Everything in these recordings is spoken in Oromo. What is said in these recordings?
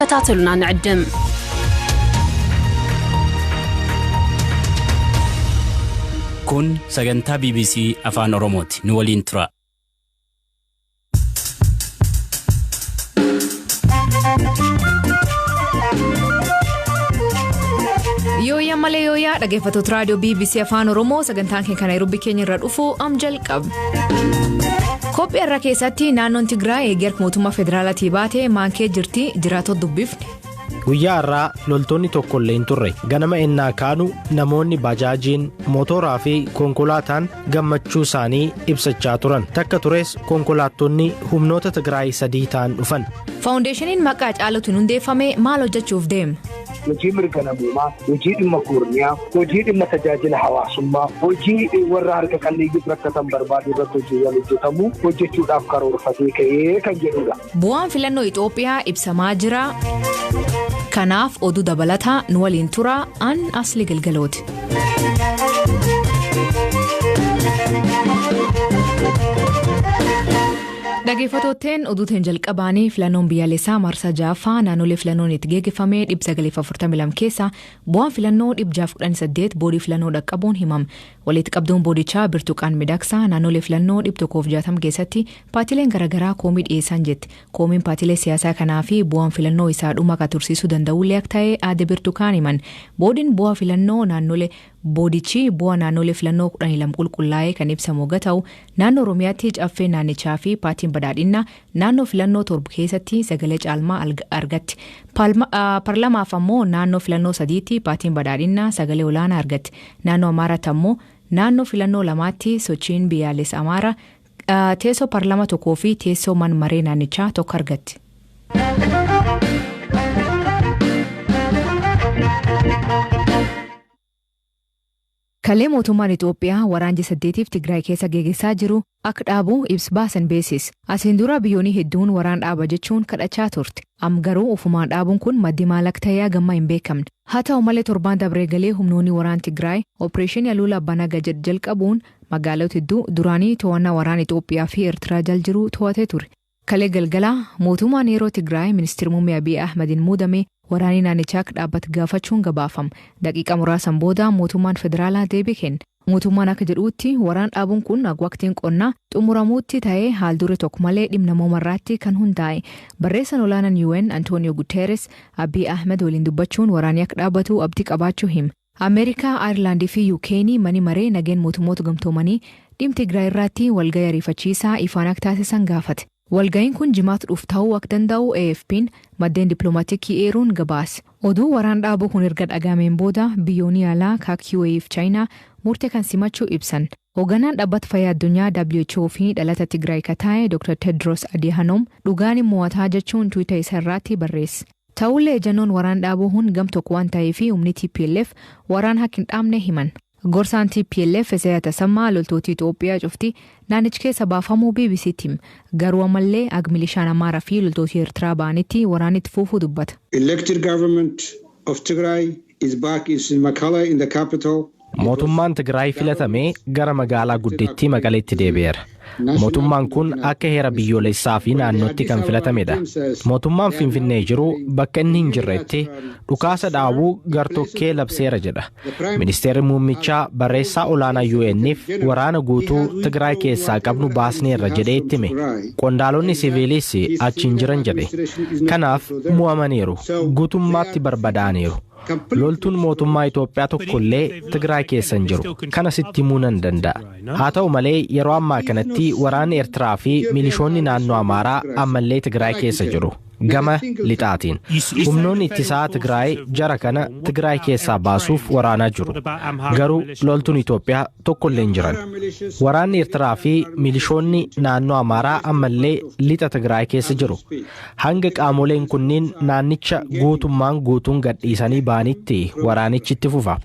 تتاتلنا نعدم كن سجنتا بي بي سي أفان أوروموت نولين ترا Yooyaa malee yooyaa dhaggeeffattoota raadiyoo BBC Afaan Oromoo sagantaan keenya Nairobi keenya irra dhufu jalqab. Kophee irra keessatti naannoon Tigraay eegarka mootummaa federaalaatii baatee maankee jirti jiraatota dubbifne. Guyyaa irraa loltoonni tokkollee hin turre ganama ennaa kaanu namoonni baajaajiin mootoraa fi konkolaataan gammachuu isaanii ibsachaa turan takka tures konkolaattonni humnoota Tigraay 3 ta'an dhufan. Faawundeeshiniin maqaa caalutiin hundeeffame maal hojjechuuf deema? hojii mirga namummaa, hojii dhimma koorniyaa, hojii dhimma tajaajila hawaasummaa, hojii warra harka qalleeyyii rakkatan barbaadu irratti hojjetamu hojjechuudhaaf karoorfatee ka'ee kan jedhudha. Bu'aan filannoo Itoophiyaa ibsamaa jira. Kanaaf oduu dabalataa nu waliin turaa an Asli Galgalooti. Dhaggeeffattootteen oduutiin jalqabaanii filannoon biyyaalessaa marsaa 6ffaa naannolee filannoon itti geggeeffame 942 keessa bu'aan filannoo 618 boodii filannoo dhaqqabuun himame. Walitti qabduun boodichaa Birtuqaan Midaksaa naannolee filannoo 160 keessatti paartileen garaagaraa koomii dhiyeessan jetti. Koomiin paartilee siyaasaa kanaa fi bu'aan filannoo isaa dhuma ka tursiisuu danda'ullee akka ta'e aadde Birtuqaan himan. Boodiin bu'aa filannoo naannolee boodichi bu'aa naannolee filannoo 12 qulqullaa'ee kan ibsamu ta'u naannoo Oromiyaatti caffee naannichaa fi paartiin badhaadhinaa naannoo filannoo 7 keessatti sagalee caalmaa argatti. Paarlamaaf ammoo naannoo filannoo 3tti paartiin badhaadhinaa sagalee olaanaa argatti. Naannoo Amaaraatti ammoo naannoo filannoo 2tti sochiin biyyaalessa Amaaraa teessoo paarlamaa 1 fi teessoo manmaree naannichaa 1 argatti. Kalee mootummaan Itoophiyaa waraanni 8tiif Tigraay keessa geggeessaa jiru akka dhaabu ibsa baasan beeksise. Asiin dura biyyoonni hedduun waraan dhaaba jechuun kadhachaa turte. Amma garuu ofumaan dhaabuun kun maddi maallaqaa ta'ee gamma hin beekamne. Haa ta'u malee torbaan dabree galee humnoonni waraan Tigraay Opereeshinii Aluula Abbaa jalqabuun magaalota hedduu duraanii to'annaa waraan Itoophiyaa fi Eertiraa jala jiru to'atee ture. Kalee galgalaa mootummaan yeroo Tigraay ministeera muummee Abiy Ahmediin muudame waraanii naannichaa akka dhaabbatu gaafachuun gabaafame. Daqiiqa muraasan booda mootummaan federaalaa deebii kenne. Mootummaan akka jedhutti waraan dhaabuun kun waqtiin qonnaa xumuramuutti ta'ee haal dure tokko malee dhimma namoomarraatti kan hundaa'e. Barreessaan olaanaan UN Antonio Guterres Abiy Ahmed waliin dubbachuun waraanii akka dhaabbatu abdii qabaachuu hima. Ameerikaa, Ayirlaandii fi UK mani maree nageen mootummoota gamtoomanii dhimma Tigraay irratti walgahii ariifachiisaa ifaan akka taasisan gaafate. Walga'iin kun jimaata dhufu ta'uu akka danda'u AFP'n maddeen dippiloomaatiikii eeruun gabaase. Oduu waraan dhaabuu kun erga dhagaameen booda biyyoonni alaa UAE fi Chaayinaa murtee kan simachuu ibsan. Hoogganaan dhaabbata fayyaa addunyaa WHO fi dhalata Tigraay kataa'e Dr. Tedros Adhanom dhugaan mo'ataa jechuun Twitter isaa irratti barreesse. Ta'ullee ejannoon waraan dhaabuu kun gam tokko waan ta'eef humni TPLF waraan akka hin dhaabne himan. Gorsaan TPLF Isaayyaas Tasammaa loltoota Itoophiyaa cufti naannicha keessa baafamuu BBC'tti garuu ammallee milishaan Amaaraa fi loltoota Eertiraa ba'anitti waraanitti fufuu dubbata. Elected government of Tigray is back in Mekelle in the capital. Mootummaan Tigraay filatamee gara magaalaa guddittii Maqaleetti deebi'eera. Mootummaan kun akka heera biyyoolessaa fi naannootti kan filatamedha. Mootummaan Finfinnee jiru bakka inni hin jirretti dhukaasa dhaabuu gartokkee labseera jedha. Ministeerri muummichaa barreessaa olaanaa UN'if waraana guutuu Tigraay keessaa qabnu baasneerra jedhee itti hime. Qondaalonni siviilis achi hin jiran jedhe. Kanaaf mo'amaniiru. Guutummaatti barbadaaniiru. Loltuun mootummaa Itoophiyaa tokkollee Tigraay keessa hin jiru. Kana sitti himuu nan danda'a. Haa ta'u malee yeroo ammaa kanatti waraanni Eertiraa fi milishoonni naannoo Amaaraa ammallee Tigraay keessa jiru. Gama lixaatiin humnoonni ittisaa Tigraay jara kana Tigraay keessaa baasuuf waraanaa jiru. Garuu loltuun Itoophiyaa tokkollee hin jiran. Waraanni Eertiraa fi milishoonni naannoo Amaaraa ammallee lixa Tigraay keessa jiru. Hanga qaamoleen kunniin naannicha guutuun gadhiisanii ba'anitti waraanichi itti fufa.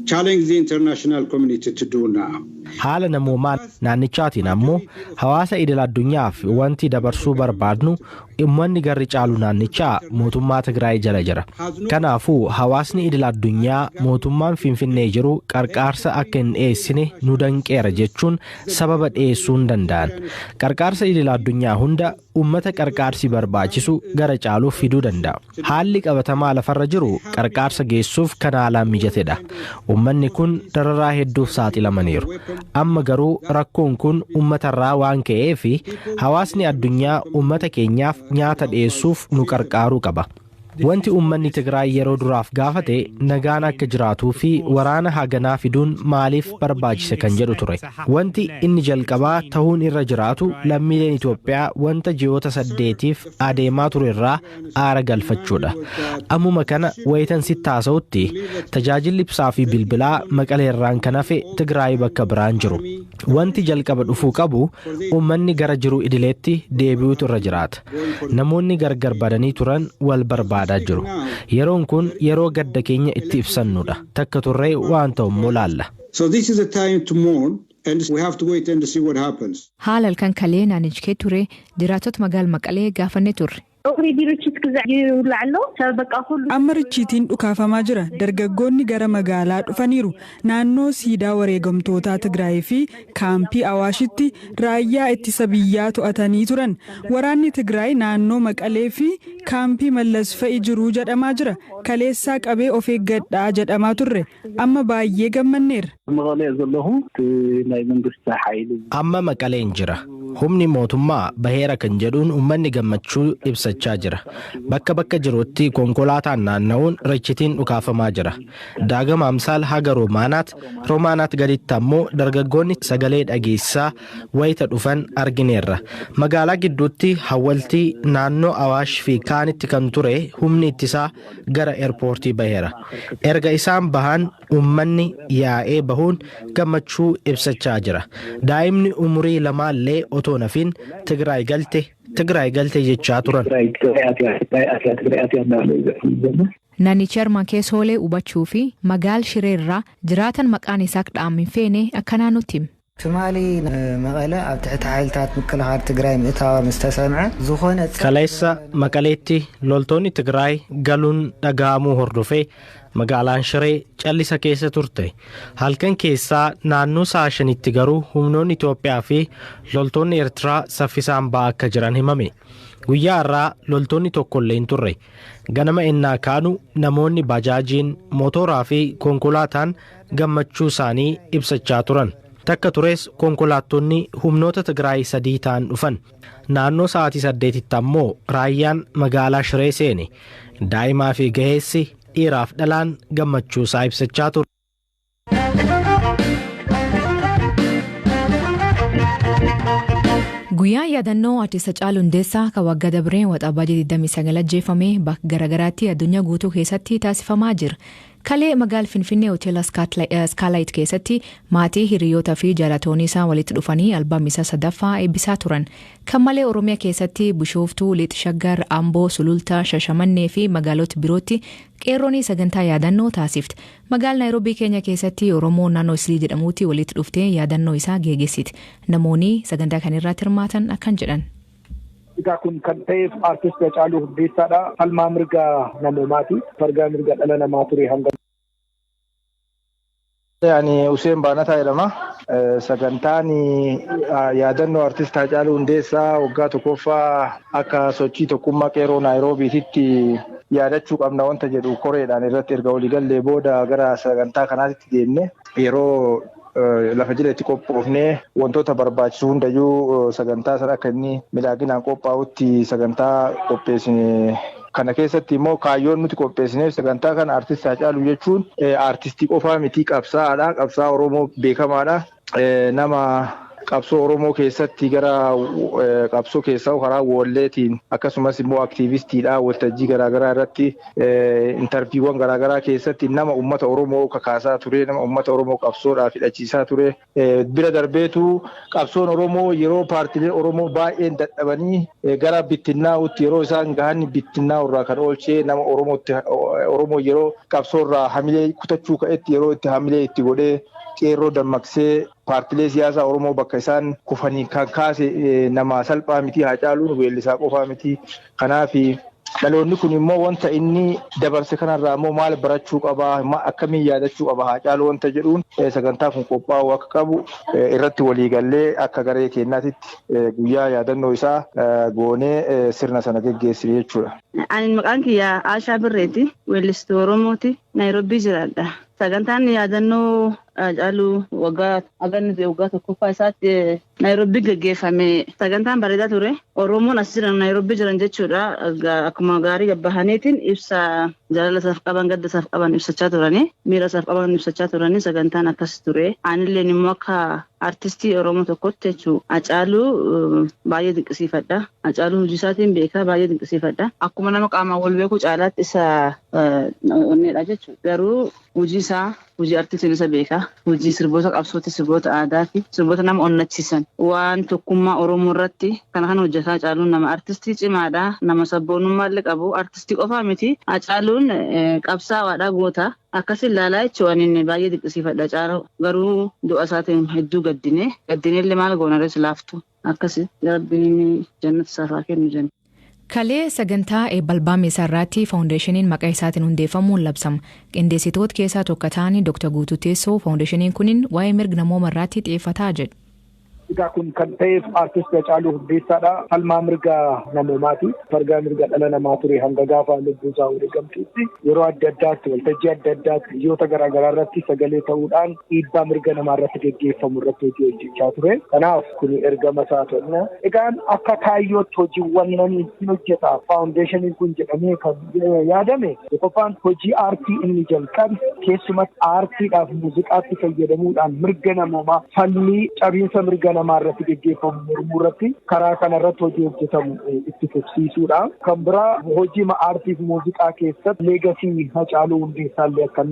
Challenge the international community to do now. Haala namoomaa naannichaatiin ammoo hawaasa idil addunyaaf wanti dabarsuu barbaadnu uummanni garri caalu naannichaa mootummaa Tigraay jala jira. Kanaafuu hawaasni idil addunyaa mootummaan Finfinnee jiru qarqaarsa akka hin dhiyeessine nu danqeera jechuun sababa dhiyeessuu hin danda'an. Qarqaarsa idil addunyaa hunda uummata qarqaarsi barbaachisu gara caaluuf fiduu danda'a. Haalli qabatamaa lafarra jiru qarqaarsa geessuuf kan haalaan mijatedha. Uummanni kun dararaa hedduuf saaxilamaniiru. Amma garuu rakkoon kun uummatarraa waan ka'eef hawaasni addunyaa uummata keenyaaf nyaata dhiyeessuuf nu qarqaaruu qaba. Wanti uummanni Tigraay yeroo duraaf gaafate nagaan akka jiraatuu fi waraana haganaa fiduun maaliif barbaachise kan jedhu ture. Wanti inni jalqabaa ta'uun irra jiraatu lammiileen Itoophiyaa wanta ji'oota 8f adeemaa ture irraa aara galfachuudha. Ammuma kana wayitan sitti haasa'utti tajaajilli ibsaa fi bilbilaa Maqaleerraan kan hafe Tigraay bakka biraan jiru. Wanti jalqaba dhufuu qabu uummanni gara jiru idileetti deebi'uutu irra jiraata. Namoonni gargar badanii turan wal barbaada. Yeroon kun yeroo gadda keenya itti ibsannudha. Takka turree waan ta'ummoo laalla. So this is the time to mourn and we have to wait and see what happens. Haala halkan kalee naannichee ture jiraatota magaala Maqalee gaafanne turre. Amma richiitiin dhukaafamaa jira. Dargaggoonni gara magaalaa dhufaniiru. Naannoo siidaa wareegamtootaa Tigraay fi kaampii Awaashitti raayyaa ittisa biyyaa to'atanii turan. Waraanni Tigraay naannoo Maqalee fi kaampii Mallas fa'i jiru jedhamaa jira. Kaleessaa qabee of eeggadhaa jedhamaa turre. Amma baay'ee gammanneerra. Amma Maqaleen jira. Humni mootummaa baheera kan jedhuun uummanni gammachuu ibsachaa jira. Bakka bakka jirutti konkolaataan naanna'uun richiitiin dhukaafamaa jira. Daagama amsaal haga Roomaanaat gaditti ammoo dargaggoonni sagalee dhageessaa wayita dhufan argineerra. Magaalaa gidduutti hawwaltii naannoo Awaash fi kaanitti kan ture humni ittisaa gara eerpoortii baheera. Erga isaan bahan uummanni yaa'ee bahuun gammachuu ibsachaa jira. Daa'imni umurii lamaallee otoo nafin Tigraay galte jechaa turan. Naannichi armaan keessa oolee hubachuu fi magaala Shireerraa jiraatan maqaan isaa dhaam hin feene akkanaa nutti hima. ትማሊ መቐለ ኣብ ትሕቲ ሓይልታት ምክልኻል ትግራይ ምእታዋ ምስ ተሰምዐ ዝኾነ Kaleessa Maqaleetti loltoonni Tigraay galuun dhaga'amuu hordofee magaalaan Shiree callisa keessa turte. Halkan keessaa naannoo sa'a 5tti garuu humnoonni Itoophiyaa fi loltoonni Eertiraa saffisaan ba'aa akka jiran himame. Guyyaa irraa loltoonni tokkollee hin turre. Ganama ennaa kaanu namoonni baajaajiin, mootoraa fi konkolaataan gammachuu isaanii ibsachaa turan. Takka tures konkolaattonni humnoota Tigraay 3 ta'an dhufan. Naannoo sa'aatii 8tti ammoo raayyaan magaalaa Shiree seene. Daa'imaa fi gaheessi dhiiraaf dhalaan gammachuu isaa ibsachaa ture. Guyyaan yaadannoo artist Hacaaluu Hundeessaa kan waggaa dabreen waxabajii 29 ajjeefamee bakka garaagaraatti addunyaa guutuu keessatti taasifamaa jira. Kalee magaala Finfinnee hoteela Skylight keessatti maatii hiriyoota fi jaalatoonni isaa walitti dhufanii albaam isaa 3ffaa eebbisaa turan. Kan malee Oromiyaa keessatti Bishooftuu, Lixi Shaggar, Amboo, Sulultaa, Shashamannee fi magaalota birootti qeerroon sagantaa yaadannoo taasifte. Magaala Naayiroobii keenya keessatti Oromoo naannoo Islii jedhamuutti walitti dhuftee yaadannoo isaa geeggeessite. Namoonni sagantaa kanarratti hirmaatan akkan jedhan. Kun kan ta'eef artist Hacaaluu Hundeessaadha. Falmaa mirga namoomaati. Fargaa mirga dhala namaa ture hanga. Hussein Baanataa jedhama. Sagantaan yaadannoo artist Hacaaluu Hundeessaa waggaa tokkoffaa akka sochii tokkummaa qeerroo Naayiroobiitti yaadachuu qabna wanta jedhu koreedhaan irratti erga waliigallee booda gara sagantaa kanaatti deemne yeroo lafa jireetti qophoofnee wantoota barbaachisu hundayyuu sagantaa sana akka inni midhaaginaan qophaa'utti sagantaa qopheessine. Kana keessatti immoo kaayyoon nuti qopheessineef sagantaa kana artist Hacaaluu jechuun artistii qofaa miti, qabsaa'aadha. Qabsaa'aa Oromoo beekamaadha. Nama qabsoo Oromoo keessatti gara qabsoo keessaa karaa walleetiin akkasumas immoo aktiivistiidha. Waltajjii garaagaraa irratti intarviiwwan garaagaraa keessatti nama uummata Oromoo kakaasaa ture, nama uummata Oromoo qabsoodhaaf hidhachiisaa ture. Bira darbeetu qabsoon Oromoo yeroo paartileen Oromoo baay'een dadhabanii gara bittinnaa'utti yeroo isaan gahan bittinnaa'u irraa kan oolchee nama Oromootti Oromoo yeroo qabsoorraa hamilee kutachuu ka'etti yeroo itti hamilee itti godhee qeerroo dammaqsee paartilee siyaasaa Oromoo bakka isaan kufanii kan kaase nama salphaa miti. Haacaaluun weellisaa qofaa miti. Kanaaf dhaloonni kun immoo wanta inni dabarse kanarraa immoo maal barachuu qabaa, akkamiin yaadachuu qabaa Haacaaluu wanta jedhuun sagantaa kun qophaa'uu akka qabu irratti waliigallee akka garee keenyaatitti guyyaa yaadannoo isaa goonee sirna sana geggeessine jechuudha. Ani maqaan kiyyaa Aashaa Birreeti, weellistuu Oromooti, Naayiroobii jiraadha. Sagantaan yaadannoo Haacaaluu waggaa tokkoffaa isaatti Naayiroobii geggeeffame. Sagantaan bareedaa ture. Oromoon as jiran Naayiroobii jiran jechuudha. Akkuma gaarii gabbahaniitiin ibsa jaalala isaaf qaban, gadda isaaf qaban ibsachaa turanii, miira isaaf qaban ibsachaa turanii sagantaan akkas ture. Anilleen immoo akka artistii Oromoo tokkotti jechuudha. Haacaaluu baay'ee dinqisiifadha. Haacaaluu hojii isaatiin beekaa baay'ee dinqisiifadha. Akkuma nama qaamaan wal beeku caalaatti isa onneedha jechuudha. Garuu hojii isaa hojii artistiin isa beekaa. Hojii sirboota qabsooti, sirboota aadaa fi sirboota nama onnachiisan. Waan tokkummaa Oromoo irratti kana hojjetaa Haacaaluun nama artistii cimaadha. Nama sabboonummaa illee qabu. Artistii qofaa miti. Haacaaluun qabsaa'aadha goota. Akkasiin ilaalaa jechuun inni baay'ee dinqisiifadha Haacaaluu. Garuu du'a isaatiin hedduu gaddine illee maal goona rees laaftu. Akkasi rabbiin jannata isaaf haa kennu jenna. Kalee sagantaa eebbalbaa meesarraatti faawundeeshiniin maqaa isaatiin hundeeffamuun labsama. Qindeessitoota keessaa tokko ta'anii Dr. Guutuu Teessoo faawundeeshiniin kuniin waa'ee mirga namoomaa irratti xiyyeeffataa jedhu. Egaa kun kan ta'eef artist Haacaaluu Hundeessaadha. Falmaa mirga namoomaati. Fargaa mirga dhala namaa ture hanga gaafa lubbuu isaa wareegamtuutti yeroo adda addaatti waltajjii adda addaatti biyyoota garaagaraa irratti sagalee ta'uudhaan dhiibbaa mirga namaa irratti geggeeffamu irratti hojii hojjechaa ture. Kanaaf kun ergama isaa ta'udha. Egaan akka kaayyootti hojiiwwan namni hojjeta faawundeeshiniin kun jedhamee kan yaadame qofaan hojii aartii inni jalqabe keessumatti aartiidhaaf muuziqaatti fayyadamuudhaan mirga namoomaa falmii cabiinsa mirga namaa irratti geggeeffamu mormuu irratti karaa kanarratti hojii hojjetamu itti fufsiisuudha. Kan biraa hojii aartiif muuziqaa keessatti leegasii Haacaaluu Hundeessaa illee akka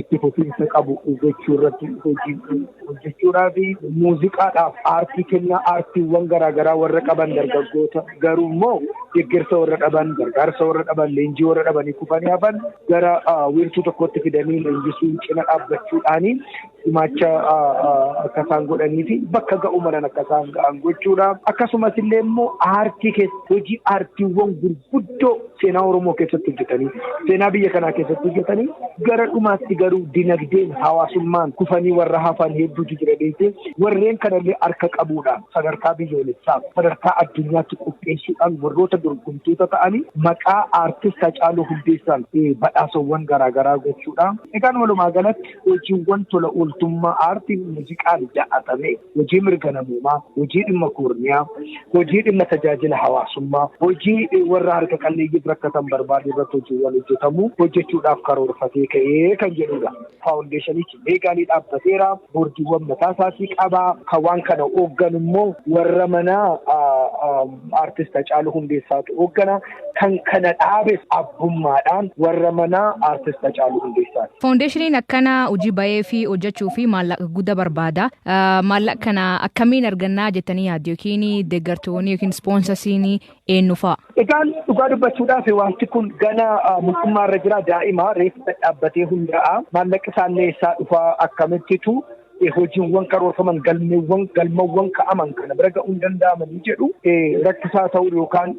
itti fufiinsa qabu jechuu irratti hojii hojjechuudhaa fi muuziqaadhaaf aartii kennaa aartiiwwan garaagaraa warra qaban dargaggoota garuu immoo deeggarsa warra dhaban, gargaarsa warra dhaban, leenjii warra dhabanii kufanii hafan gara wiirtuu tokkotti fidanii leenjisuun cina dhaabbachuudhaanii dhimaacha akka isaan godhanii fi bakka ga'u malan akka isaan ga'an gochuudha. Akkasumas illee immoo aartii keessatti hojii aartiiwwan gurguddoo seenaa Oromoo keessatti hojjetanii, seenaa biyya kanaa keessatti hojjetanii gara dhumaatti garuu dinagdeen hawaasummaan kufanii warra hafan hedduutu jira deessee warreen kanallee harka qabuudhaan sadarkaa biyyoolessaaf sadarkaa addunyaatti qopheessuudhaan warroota dorgomtoota ta'anii maqaa aartist Haacaaluu Hundeessaan badhaasawwan garaagaraa gochuudha. Egaan walumaa galatti hojiiwwan tola ooltummaa aartii muuziqaan ja'atame hojii mirga namoomaa, hojii dhimma koorniyaa, hojii dhimma tajaajila hawaasummaa, hojii warra harka qalleeyyii rakkatan barbaadu irratti hojiiwwan hojjetamu hojjechuudhaaf karoorfatee ka'ee kan jedhudha. Faawundeeshinichi leegaalii dhaabbateera, boordiiwwan mataa isaatii qabaa, kan waan kana hooggan immoo warra manaa aartist Haacaaluu Hundeessaatu hooggana, kan kana dhaabes abbummaadhaan warra manaa aartist Haacaaluu Hundeessaati. Faawundeeshiniin akkana hojii bahee fi hojjechuu fi maallaqa guddaa barbaada. Maallaqa kana akkamiin argannaa jettanii yaaddu yookiin deeggartoonni yookiin ispoonsasiin eenyu fa'a? Egaan dhugaa dubbachuudhaaf wanti kun gana mootummaa irra jira daa'ima reeffa dhaabbatee hunda'a. Maallaqi isaallee eessaa dhufaa akkamittitu hojiiwwan karoorfaman galmawwan ka'aman kana bira ga'uu hin danda'amanii jedhu rakkisaa ta'uu yookaan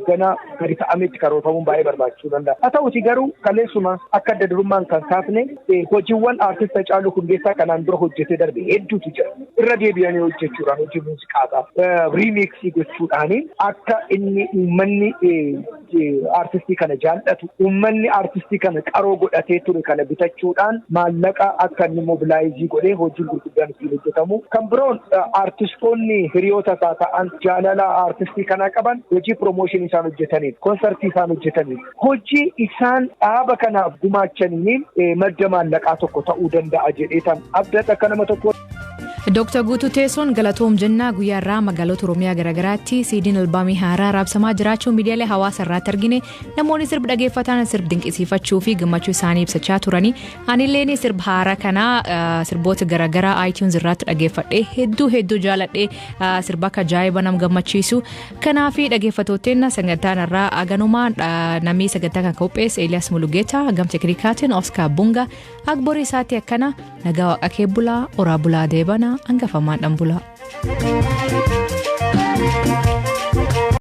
gana gadi ta'ametti karoorfamuun baay'ee barbaachisuu danda'a. Haa ta'uti garuu kaleessuma akka adda durummaan kan kaafne hojiiwwan aartist Haacaaluu Hundeessaa kanaan dura hojjetee darbe hedduutu jira. Irra deebi'anii hojjechuudhaan hojii muuziqaadhaaf riimiksii gochuudhaan akka inni uummanni aartistii kana jaallatu uummanni aartistii kana qaroo godhatee ture kana bitachuudhaan maallaqa akka inni mobilaayizii godhee hojii gurguddaan itti hojjetamu. Kan biroon aartistoonni hiriyoota isaa ta'an jaalala aartistii kanaa qaban hojii piroomooshinii isaan hojjetaniin, koonsartii isaan hojjetaniin, hojii isaan dhaaba kanaaf gumaachaniin madda maallaqaa tokko ta'uu danda'a jedhee tan abdata akka nama tokko. Dr. Guutuu Teessoon galatoom jennaa guyyaarraa magaalota Oromiyaa garagaraatti siidiin albaamii haaraa raabsamaa jiraachuun miidiyaalee hawaasaa irratti argine namoonni sirba dhageeffatan sirba dinqisiifachuu fi gammachuu isaanii ibsachaa turanii anilleen sirba haaraa kanaa sirboota garagaraa iTunes irratti dhageeffadhee hedduu jaaladhee sirba akka ajaa'iba nam gammachiisu kanaaf dhageeffattootni sagantaan irraa aganumaan namni sagantaa kan qopheesse Elias Mulugeeta gam teknikaatiin Oscar Bunga akborii isaatti akkana nagaa waaqa kee bulaa oraa bulaa deebana angafamaan dhan bulaa.